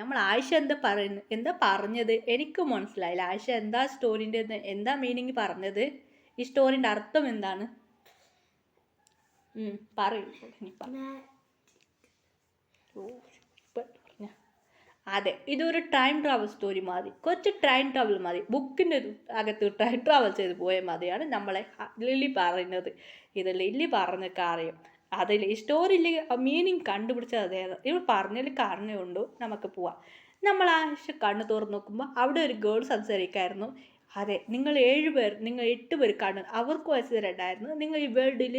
നമ്മൾ ആയിഷ എന്താ പറഞ്ഞത് എനിക്ക് മനസ്സിലായില്ല. ആയിഷ എന്താ സ്റ്റോറിൻ്റെ എന്താ മീനിങ് പറഞ്ഞത്? ഈ സ്റ്റോറിൻ്റെ അർത്ഥം എന്താണ്? പറയൂ. അതെ, ഇതൊരു ടൈം ട്രാവൽ സ്റ്റോറി മതി, കുറച്ച് ടൈം ട്രാവൽ മതി, ബുക്കിൻ്റെ അകത്ത് ടൈം ട്രാവൽ ചെയ്ത് പോയാൽ മതിയാണ് നമ്മളെ ലില്ലി പറയുന്നത്. ഇത് ലില്ലി പറഞ്ഞ കാര്യം അതിൽ ഈ സ്റ്റോറിയിൽ മീനിങ് കണ്ടുപിടിച്ചത് അതേതാണ്. ഇവർ പറഞ്ഞതിൽ കാരണമുണ്ട്. നമുക്ക് പോവാം. നമ്മൾ ആയിഷ കണ്ണ് തുറന്ന് നോക്കുമ്പോൾ അവിടെ ഒരു ഗേൾ സംസാരിക്കായിരുന്നു. അതെ, നിങ്ങൾ 7 പേർ, നിങ്ങൾ 8 പേർ കണ്ണ് അവർക്ക് വയസ്സുണ്ടായിരുന്നു. നിങ്ങൾ ഈ വേൾഡിൽ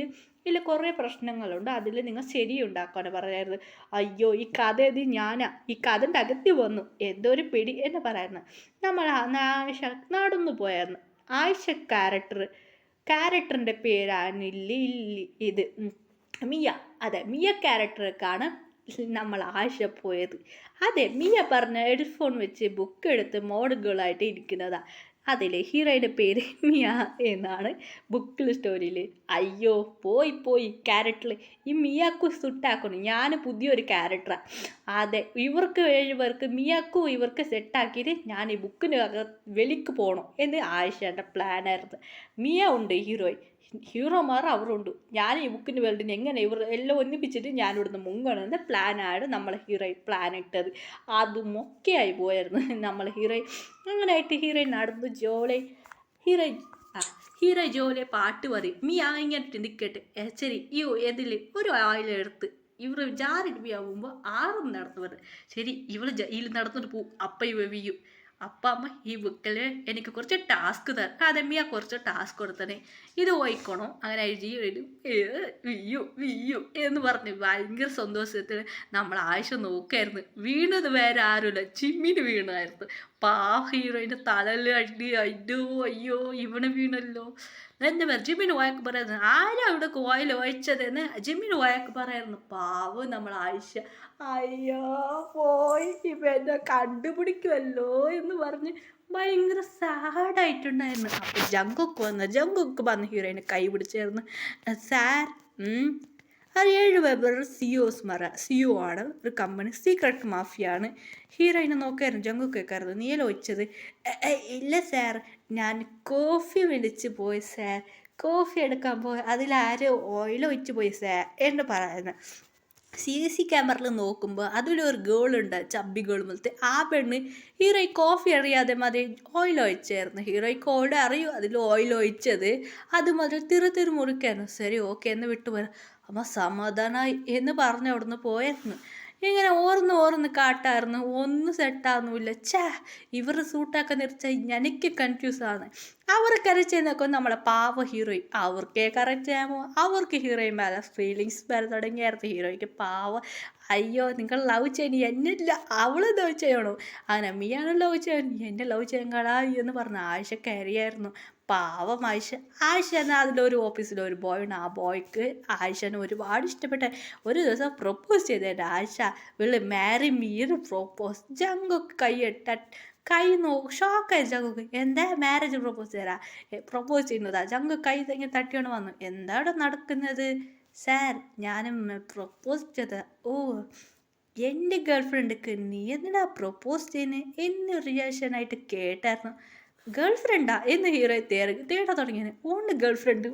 ഇതിൽ കുറേ പ്രശ്നങ്ങളുണ്ട്, അതിൽ നിങ്ങൾ ശരിയുണ്ടാക്കാണ് പറയായിരുന്നു. അയ്യോ, ഈ കഥ ഇത് ഞാനാ ഈ കഥൻ്റെ അകത്തി വന്നു എന്തോ ഒരു പിടി എന്ന് പറയായിരുന്നു. നമ്മൾ ആയിഷ നടന്നു പോയായിരുന്നു. ആയിഷ ക്യാരക്ടറിൻ്റെ പേരാണ് ഇത് മിയ. അതെ, മിയ ക്യാരക്ടർക്കാണ് നമ്മൾ ആയിഷ പോയത്. അതെ, മിയ പറഞ്ഞ ഹെഡ്ഫോൺ വെച്ച് ബുക്ക് എടുത്ത് മോഡുകളായിട്ട് ഇരിക്കുന്നതാണ്. അതിലെ ഹീറോയുടെ പേര് മിയ എന്നാണ് ബുക്കിൽ സ്റ്റോറിയിൽ. അയ്യോ, പോയി ക്യാരക്ടർ ഈ മിയാക്കു സുട്ടാക്കണം. ഞാൻ പുതിയൊരു ക്യാരക്ടറാണ്. അതെ, ഇവർക്ക് 7 പേർക്ക് മിയാക്കും ഇവർക്ക് സെറ്റാക്കിയിട്ട് ഞാൻ ഈ ബുക്കിന് വെളിക്ക് പോകണം എന്ന് ആയിഷേൻ്റെ പ്ലാനായിരുന്നു. മിയ ഉണ്ട് ഹീറോമാർ അവരുണ്ട്. ഞാൻ ഈ ബുക്കിന് വേൾഡിന് എങ്ങനെ ഇവർ എല്ലാം ഒന്നിപ്പിച്ചിട്ട് ഞാൻ ഇവിടുന്ന് മുങ്ങണമെന്ന് പ്ലാനാണ് നമ്മളെ പ്ലാൻ ഇട്ടത്. അതും ഒക്കെയായി പോയായിരുന്നു നമ്മളെ അങ്ങനെയായിട്ട് നടന്നു ജോളി ഹീറോ ജോലെ പാട്ട് പറയും. ഇങ്ങനെ നിൽക്കട്ടെ, ശരി ഈ ഇതിൽ ഒരു ആയിലെടുത്ത് ഇവർ ജാറിടുമ്പോൾ ആറും നടന്നു വരും. ശരി, ഇതിൽ നടന്നിട്ട് പോവും. അപ്പ വീയും. അമ്മ ഈ ബുക്കിൽ എനിക്ക് കുറച്ച് ടാസ്ക് തരാം. അതമ്മിയാ കുറച്ച് ടാസ്ക് കൊടുത്തനെ, ഇത് വായിക്കണോ. അങ്ങനെ വിയ്യു എന്ന് പറഞ്ഞ് ഭയങ്കര സന്തോഷത്തിൽ നമ്മൾ ആയിഷ നോക്കായിരുന്നു. വീണത് വേറെ ആരുമില്ല, ചിമ്മിന് വീണായിരുന്നു. ഹീറോയിൻ്റെ തലയിൽ അയ്യോ ഇവനെ വീണല്ലോ. എന്താ പറയുക, ജിമ്മിന് വഴക്ക് പറയായിരുന്നു. ആരാ ഇവിടെ കോയിൽ വായിച്ചതെന്ന് ജിമ്മിന് വഴക്ക് പറയായിരുന്നു. പാവം നമ്മൾ ആയിഷ. അയ്യോ, പോയി ഇവനെ കണ്ടുപിടിക്കുമല്ലോ എന്ന് പറഞ്ഞ് ഭയങ്കര സാഡായിട്ടുണ്ടായിരുന്നു. അപ്പോൾ ജങ്കൊക്ക് വന്ന് ഹീറോയിനെ കൈ പിടിച്ചായിരുന്നു. സാർ, അത് 7 പേർ സിഒ ആണ്, ഒരു കമ്പനി സീക്രട്ട് മാഫിയാണ്. ഹീറോയിനെ നോക്കായിരുന്നു. ജങ്കൊക്ക് കേൾക്കായിരുന്നു. നീല ഒഴിച്ചത്? ഇല്ല സാർ, ഞാൻ കോഫി വിളിച്ച് പോയി സാർ, കോഫി എടുക്കാൻ പോയി അതിലാരോ ഓയിൽ ഒഴിച്ച് പോയി സാർ എന്ന് പറയുന്നത്. CC ക്യാമറയിൽ നോക്കുമ്പോൾ അതിലൊരു ഗേളുണ്ട്, ചബ്ബി ഗേൾ പോലത്തെ. ആ പെണ്ണ് ഹീറോയ്ക്ക് കോഫി അറിയാതെ മതി ഓയിൽ ഒഴിച്ചായിരുന്നു. ഹീറോയ്ക്ക് ഓൾഡ് അറിയൂ അതിൽ ഓയിൽ ഒഴിച്ചത്. അതുമാതിരി തിരു മുറിക്കായിരുന്നു. ശരി, ഓക്കെ എന്ന് വിട്ടുപോരാ. അമ്മ സമാധാനമായി എന്ന് പറഞ്ഞ് അവിടുന്ന് പോയായിരുന്നു. ഇങ്ങനെ ഓർന്ന് കാട്ടായിരുന്നു. ഒന്നും സെറ്റാകുന്നില്ല. ഇവർ സൂട്ടാക്കാൻ നിറച്ചാൽ എനിക്ക് കൺഫ്യൂസാണ്. അവർ കരച്ചെന്നൊക്കെ നമ്മളെ പാവ ഹീറോയിൻ. അവർക്കേ കറക്റ്റ് ചെയ്യാമോ? അവർക്ക് ഹീറോയിൻ മേലെ ഫീലിങ്സ് വരെ തുടങ്ങിയായിരുന്നു. ഹീറോയ്ക്ക് പാവ. അയ്യോ, നിങ്ങൾ ലവ് ചെയ്യണി എന്നില്ല, അവൾ ലവ് ചെയ്യണോ? അങ്ങനെ മിയാണ് ലവ് ചെയ്യണം, എന്നെ ലവ് ചെയ്യാൻ കളായി എന്ന് പറഞ്ഞ ആയിഷ കയറിയായിരുന്നു. പാവം ആയിഷ എന്നാൽ അതിലൊരു ഓഫീസിലൊരു ബോയ് ഉണ്ട്. ആ ബോയ്ക്ക് ആയിഷനെ ഒരുപാട് ഇഷ്ടപ്പെട്ട ഒരു ദിവസം പ്രൊപ്പോസ് ചെയ്തേണ്ട. ആയിഷ വിള് മാരി മീർ പ്രൊപ്പോസ്. ജങ്കൊക്കെ ഷോക്കായി ജങ്കൊക്ക്. എന്താ മാരേജ് പ്രൊപ്പോസ് ചെയ്യുന്നതാ? ജങ്ക് കൈ തെങ്ങി തട്ടിയോണ്ട് വന്നു. എന്താണ് നടക്കുന്നത് സാർ? ഞാനും പ്രൊപ്പോസ് ചെയ്ത. ഓ, എൻ്റെ ഗേൾ ഫ്രണ്ടിക്ക് നീ എന്തിനാ പ്രൊപ്പോസ് ചെയ്യുന്നത് എന്ന് റിയാക്ഷനായിട്ട് കേട്ടായിരുന്നു. ഗേൾ ഫ്രണ്ടാ എന്ന് ഹീറോ തേടാൻ തുടങ്ങിയത്. ഓണ്ട് ഗേൾ ഫ്രണ്ട്